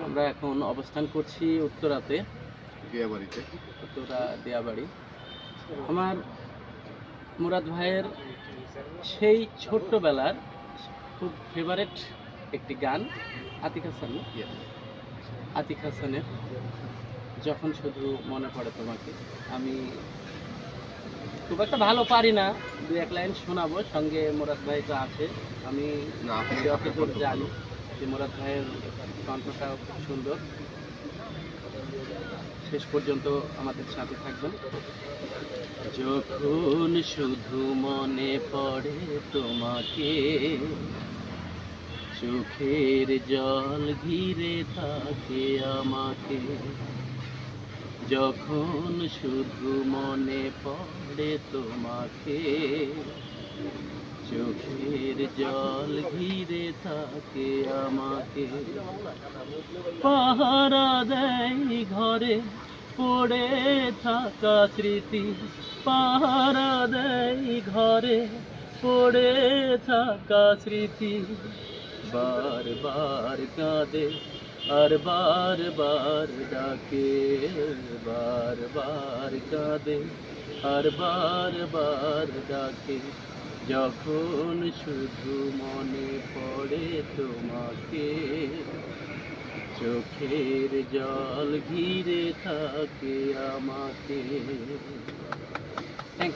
আমরা এখন অবস্থান করছি উত্তরাতে, দিয়াবাড়িতে। উত্তরা দিয়াবাড়ি। আমার মুরাদ ভাইয়ের সেই ছোট্টবেলার খুব ফেভারেট একটি গান আতিক হাসানের, Yes. আতিক হাসানের যখন শুধু মনে পড়ে তোমাকে। আমি খুব একটা ভালো পারি না, দু এক লাইন শোনাবো, সঙ্গে মুরাদ ভাই তো আছে। আমি না, আপনি যতদূর কণ্ঠ জানি ভালো। যে মুরাদ ভাইয়ের কণ্ঠটাও খুব সুন্দর। শেষ পর্যন্ত আমাদের সাথে থাকবেন। যখন শুধু মনে পড়ে তোমাকে, চোখের জল ঘিরে থাকে আমাকে। যখন শুধু মনে পড়ে তোমাকে, চোখের জল ঘিরে থাকে আমাকে। পাহারা দেয় ঘরে পড়ে থাকা স্মৃতি, পাহারা দেয় ঘরে পড়ে থাকা স্মৃতি। বারবার কাঁদে আর বারবার ডাকে, বারবার কাঁদে আর বারবার ডাকে। যখন শুধু মনে পড়ে তোমাকে, চোখের জল ঘিরে থাকে আমাকে। Thank you.